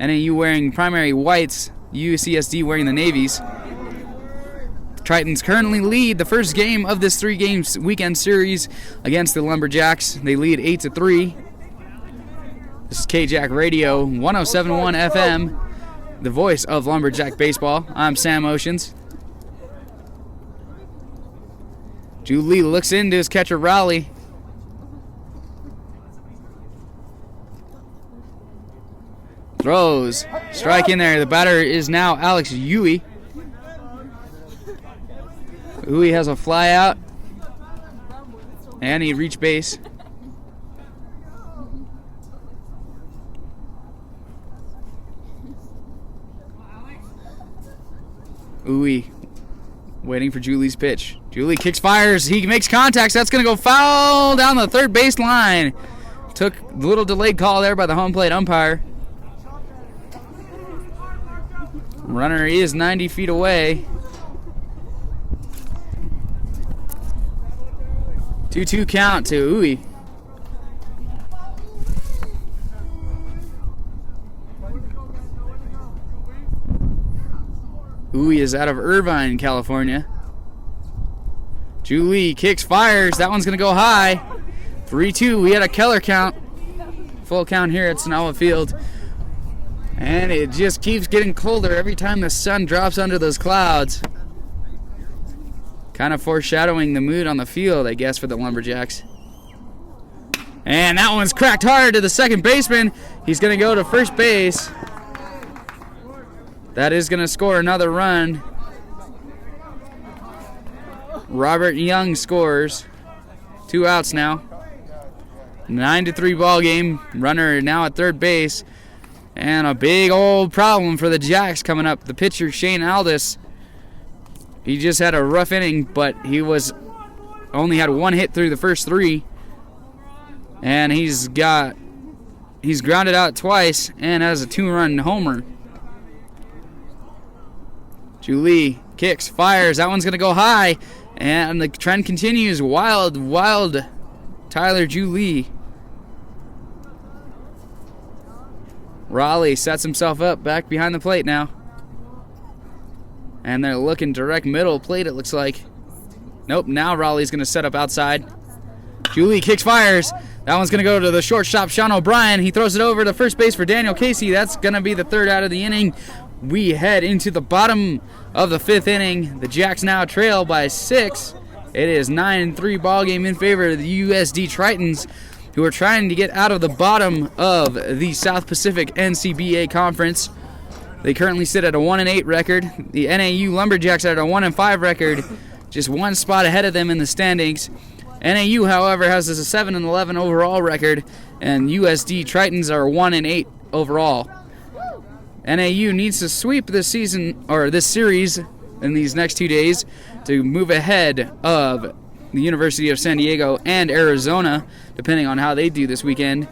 NAU wearing primary whites, UCSD wearing the navies. Tritons currently lead the first game of this 3-game weekend series against the Lumberjacks. They lead 8-3. This is KJAC Radio, 107.1 FM, the voice of Lumberjack baseball. I'm Sam Oshins. Julie looks into his catcher Raleigh. Throws. Strike in there. The batter is now Alex Huey. Huey has a fly out. And he reached base. Huey waiting for Julie's pitch. Julie kicks, fires. He makes contact. So that's going to go foul down the third base line. Took a little delayed call there by the home plate umpire. Runner is 90 feet away. 2-2 count to Huey. Huey is out of Irvine, California. Julie kicks, fires. That one's going to go high. 3-2. We had a Keller count. Full count here at Sonawa Field. And it just keeps getting colder every time the sun drops under those clouds. Kind of foreshadowing the mood on the field, I guess, for the Lumberjacks. And that one's cracked hard to the second baseman. He's going to go to first base. That is going to score another run. Robert Young scores. 2 outs now. 9-3 ball game. Runner now at third base. And a big old problem for the Jacks coming up. The pitcher, Shane Aldis. He just had a rough inning, but he only had 1 hit through the first 3. And he's grounded out twice and has a 2-run homer. Julie kicks, fires. That one's going to go high. And the trend continues. Wild Tyler Julie. Raleigh sets himself up back behind the plate now. And they're looking direct middle plate, it looks like. Nope, now Raleigh's going to set up outside. Julie kicks, fires. That one's going to go to the shortstop, Sean O'Brien. He throws it over to first base for Daniel Casey. That's going to be the 3rd out of the inning. We head into the bottom of the 5th inning. The Jacks now trail by 6. It is 9-3 ball game in favor of the USD Tritons, who are trying to get out of the bottom of the South Pacific NCBA Conference. They currently sit at a 1-8 record. The NAU Lumberjacks are at a 1-5 record, just 1 spot ahead of them in the standings. NAU, however, has a 7-11 overall record, and USD Tritons are 1-8 overall. NAU needs to sweep this season, or this series, in these next 2 days to move ahead of the University of San Diego and Arizona, depending on how they do this weekend.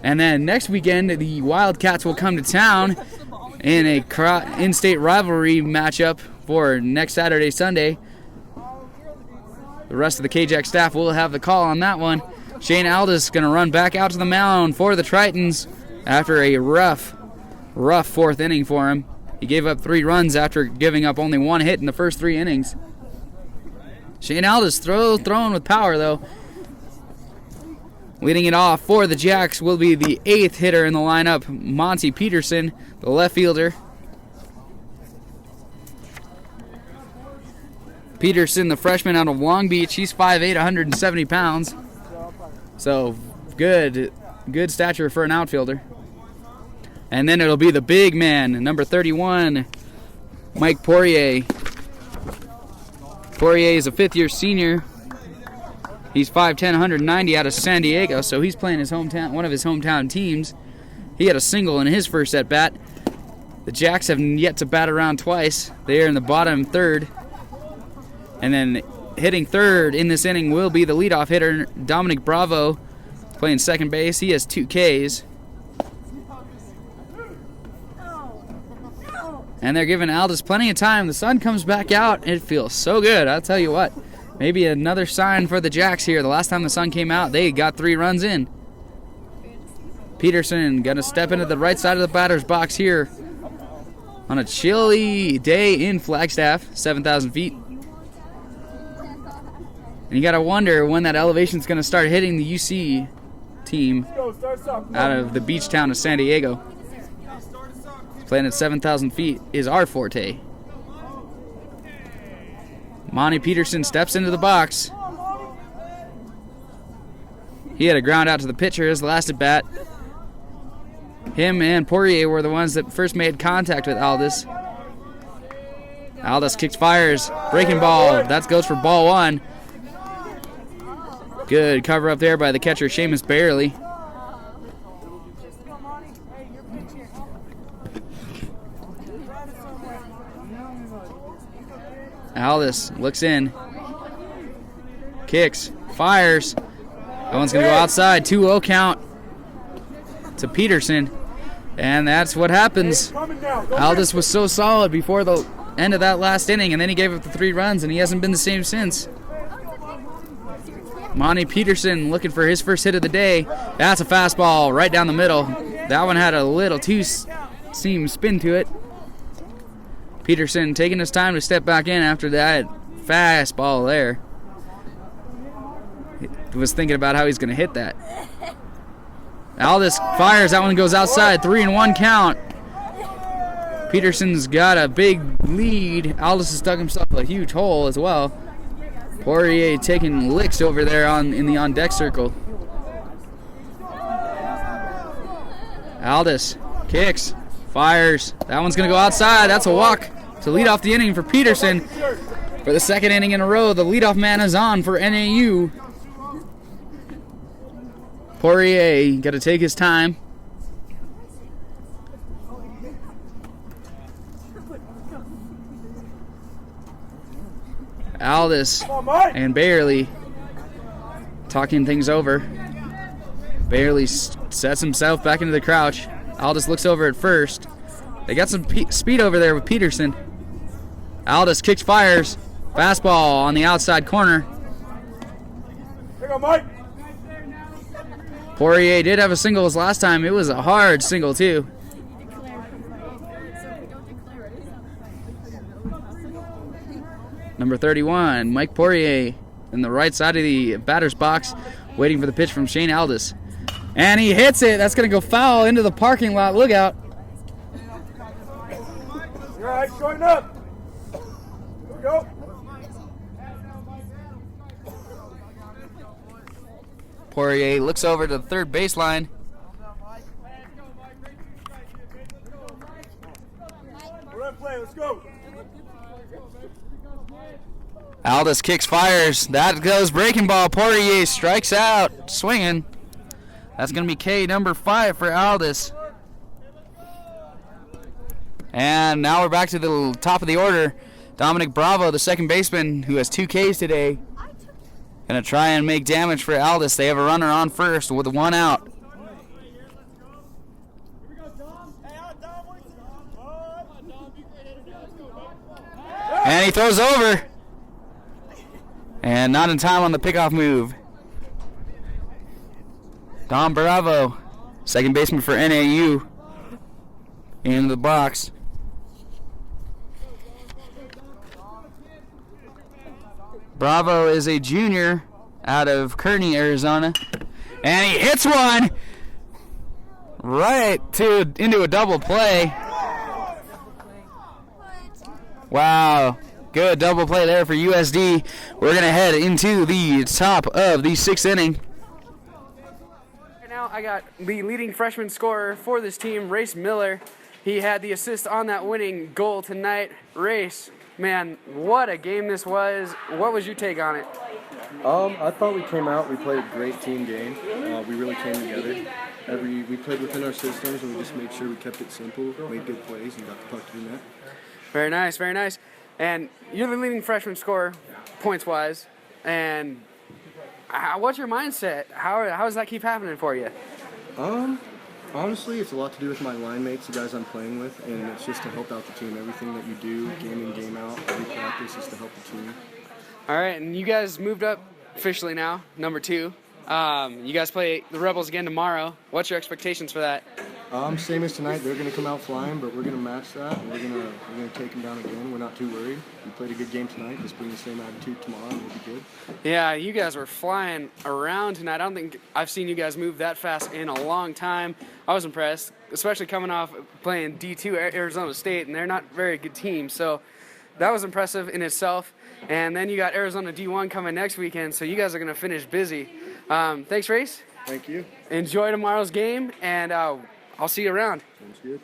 And then next weekend, the Wildcats will come to town in a in-state rivalry matchup for next Saturday, Sunday. The rest of the KJAC staff will have the call on that one. Shane Aldis is going to run back out to the mound for the Tritons after a rough 4th inning for him. He gave up 3 runs after giving up only 1 hit in the first 3 innings. Shane Aldis throwing with power, though. Leading it off for the Jacks will be the 8th hitter in the lineup, Monty Peterson, the left fielder. Peterson, the freshman out of Long Beach, he's 5'8", 170 pounds. So good stature for an outfielder. And then it'll be the big man, number 31, Mike Poirier. Poirier is a 5th-year senior. He's 5'10", 190 out of San Diego, so he's playing one of his hometown teams. He had a single in his first at-bat. The Jacks have yet to bat around twice. They are in the bottom 3rd. And then hitting 3rd in this inning will be the leadoff hitter, Dominic Bravo, playing second base. He has 2 Ks. And they're giving Aldis plenty of time. The sun comes back out. It feels so good. I'll tell you what. Maybe another sign for the Jacks here. The last time the sun came out, they got 3 runs in. Peterson going to step into the right side of the batter's box here on a chilly day in Flagstaff, 7,000 feet. And you got to wonder when that elevation is going to start hitting the UC team out of the beach town of San Diego. Playing at 7,000 feet is our forte. Monty Peterson steps into the box. He had a ground out to the pitcher his last at bat. Him and Poirier were the ones that first made contact with Aldis. Aldis kicks, fires, breaking ball. That goes for ball one. Good cover up there by the catcher, Seamus Barely. Aldis looks in. Kicks, fires. That one's going to go outside. 2-0 count to Peterson. And that's what happens. Aldis was so solid before the end of that last inning, and then he gave up the 3 runs, and he hasn't been the same since. Monty Peterson looking for his first hit of the day. That's a fastball right down the middle. That one had a little two-seam spin to it. Peterson taking his time to step back in after that fastball there. He was thinking about how he's going to hit that. Aldis fires. That one goes outside. 3-1 count. Peterson's got a big lead. Aldis has dug himself a huge hole as well. Poirier taking licks over there in the on-deck circle. Aldis kicks, fires. That one's going to go outside. That's a walk to lead off the inning for Peterson. For the second inning in a row, the leadoff man is on for NAU. Poirier got to take his time. Aldis and Barely talking things over. Barely sets himself back into the crouch. Aldis looks over at first. They got some speed over there with Peterson. Aldis kicks, fires. Fastball on the outside corner. Here you go, Mike. Poirier did have a single his last time. It was a hard single, too. Number 31, Mike Poirier, in the right side of the batter's box, waiting for the pitch from Shane Aldis. And he hits it. That's going to go foul into the parking lot. Look out. You're all right, shorten up. Here we go. Poirier looks over to the third baseline. We're play. Let's go. Aldis kicks, fires. That goes breaking ball. Poirier strikes out, swinging. That's going to be K number 5 for Aldis. And now we're back to the top of the order. Dominic Bravo, the second baseman, who has 2 Ks today, going to try and make damage for Aldis. They have a runner on first with 1 out. And he throws over. And not in time on the pickoff move. Dom Bravo, second baseman for NAU, in the box. Bravo is a junior out of Kearney, Arizona. And he hits one right into a double play. Wow. Good double play there for USD. We're going to head into the top of the 6th inning. Right now I got the leading freshman scorer for this team, Race Miller. He had the assist on that winning goal tonight. Race, man, what a game this was. What was your take on it? I thought we came out, we played a great team game. We really came together. We played within our systems, and we just made sure we kept it simple, made good plays, and got the puck to the net. Very nice, very nice. And you're the leading freshman scorer, points-wise. And what's your mindset? How does that keep happening for you? Honestly, it's a lot to do with my line mates, the guys I'm playing with, and it's just to help out the team. Everything that you do, game in, game out, every practice is to help the team. All right, and you guys moved up officially now, number 2. You guys play the Rebels again tomorrow. What's your expectations for that? Same as tonight. They're going to come out flying, but we're going to match that. And we're going to take them down again. We're not too worried. We played a good game tonight. Just bring the same attitude tomorrow, and we'll be good. Yeah, you guys were flying around tonight. I don't think I've seen you guys move that fast in a long time. I was impressed, especially coming off playing D2 Arizona State, and they're not a very good team. So that was impressive in itself. And then you got Arizona D1 coming next weekend, so you guys are going to finish busy. Thanks, Race. Thank you. Enjoy tomorrow's game, and I'll see you around. Sounds good.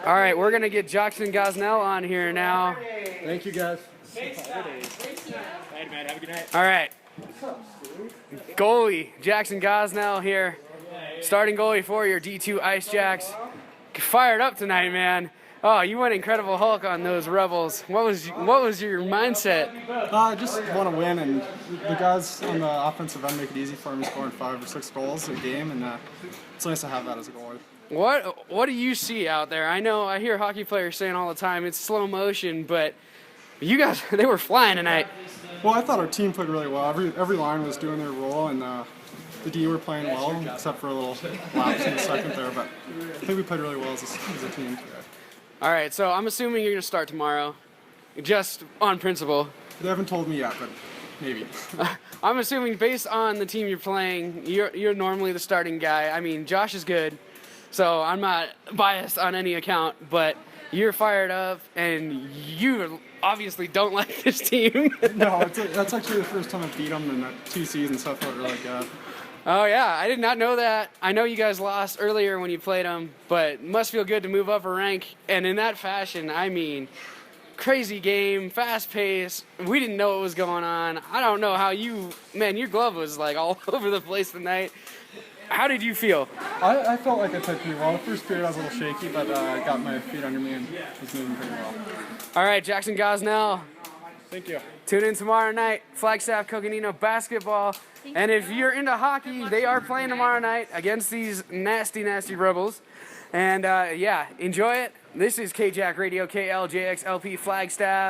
All right, we're going to get Jackson Gosnell on here now. Thank you, guys. All right. Goalie, Jackson Gosnell here. Starting goalie for your D2 Ice Jacks. Fired up tonight, man. Oh, you went Incredible Hulk on those Rebels. What was your mindset? I just want to win, and the guys on the offensive end make it easy for me, scoring 5 or 6 goals a game, and it's nice to have that as a goalie. What do you see out there? I hear hockey players saying all the time it's slow motion, but you guys, they were flying tonight. Well, I thought our team played really well. Every line was doing their role, and the D were playing well, except for a little lapse in the second there, but I think we played really well as a team today. All right, so I'm assuming you're going to start tomorrow, just on principle. They haven't told me yet, but maybe. I'm assuming based on the team you're playing, you're normally the starting guy. I mean, Josh is good, so I'm not biased on any account, but you're fired up, and you obviously don't like this team. No, that's actually the first time I beat them in 2 seasons, so I felt really good. Oh, yeah, I did not know that. I know you guys lost earlier when you played them, but it must feel good to move up a rank. And in that fashion, I mean, crazy game, fast pace. We didn't know what was going on. I don't know how your glove was like all over the place tonight. How did you feel? I felt like I played pretty well. The first period I was a little shaky, but I got my feet under me and was moving pretty well. All right, Jackson Gosnell. Thank you. Tune in tomorrow night, Flagstaff Coconino basketball. And if you're into hockey, they are playing tomorrow night against these nasty, nasty Rebels. And yeah, enjoy it. This is KJack Radio, KLJXLP Flagstaff.